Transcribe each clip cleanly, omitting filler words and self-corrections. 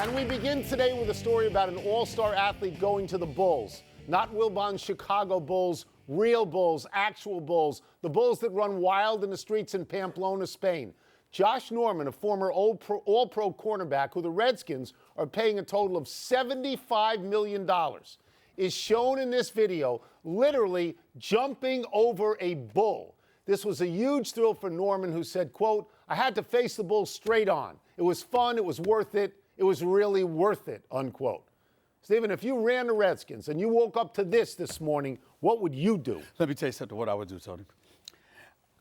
And we begin today with a story about an all-star athlete going to the Bulls. Not Wilbon's Chicago Bulls, real Bulls, actual Bulls, the Bulls that run wild in the streets in Pamplona, Spain. Josh Norman, a former all-pro cornerback who the Redskins are paying a total of $75 million, is shown in this video literally jumping over a bull. This was a huge thrill for Norman, who said, quote, "I had to face the bull straight on. It was fun, it was worth it. It was really worth it," unquote. Stephen, if you ran the Redskins and you woke up to this morning, what would you do? Let me tell you something, what I would do, Tony.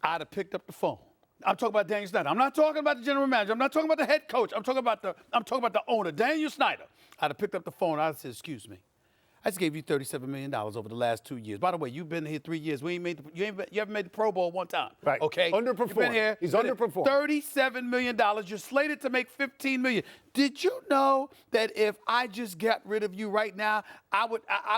I'd have picked up the phone. I'm talking about Daniel Snyder. I'm not talking about the general manager. I'm not talking about the head coach. I'm talking about the owner, Daniel Snyder. I'd have picked up the phone. I'd said, "Excuse me, I just gave you $37 million over the last 2 years. By the way, you've been here 3 years. You haven't made the Pro Bowl one time. Right. Okay. Underperformed. You've been here. He's underperformed. $37 million. You're slated to make $15 million. Did you know that if I just got rid of you right now, I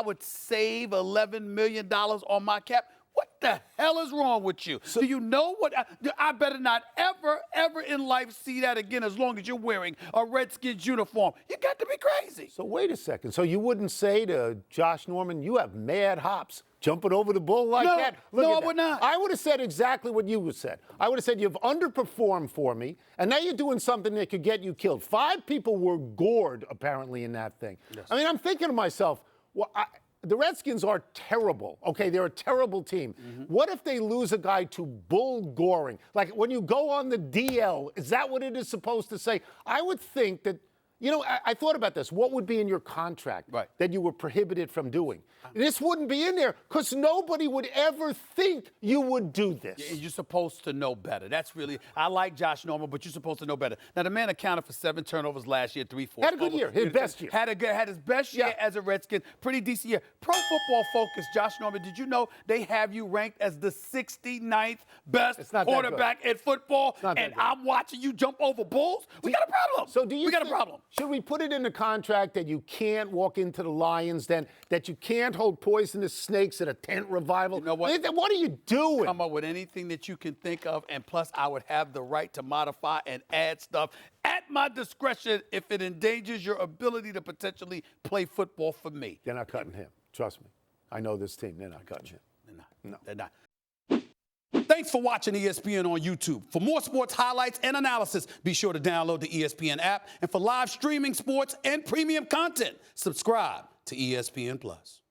would save $11 million on my cap?" What the hell is wrong with you? Do you know what? I better not ever in life see that again as long as you're wearing a Redskins uniform. You got to be crazy. So wait a second. So you wouldn't say to Josh Norman, "You have mad hops jumping over the bull like that"? No, I would not. I would have said exactly what you would have said. I would have said, "You've underperformed for me, and now you're doing something that could get you killed." 5 people were gored, apparently, in that thing. Yes. I mean, I'm thinking to myself, well, the Redskins are terrible. Okay, they're a terrible team. Mm-hmm. What if they lose a guy to bull goring? Like when you go on the DL, is that what it is supposed to say? I would think that, I thought about this. What would be in your contract that you were prohibited from doing? This wouldn't be in there because nobody would ever think you would do this. You're supposed to know better. That's really, I like Josh Norman, but you're supposed to know better. Now, the man accounted for 7 turnovers last year, 3 4. Had a good year, his best year. Had his best year as a Redskin, pretty decent year. Pro Football Focus, Josh Norman, did you know they have you ranked as the 69th best quarterback in football? And I'm watching you jump over bulls? We got a problem. So we got a problem. Should we put it in the contract that you can't walk into the Lions Den, that you can't hold poisonous snakes at a tent revival? You know what? What are you doing? Come up with anything that you can think of, and plus I would have the right to modify and add stuff at my discretion if it endangers your ability to potentially play football for me. They're not cutting him. Trust me. I know this team. They're not cutting him. They're not. No. They're not. Thanks for watching ESPN on YouTube. For more sports highlights and analysis, be sure to download the ESPN app. And for live streaming sports and premium content, subscribe to ESPN+.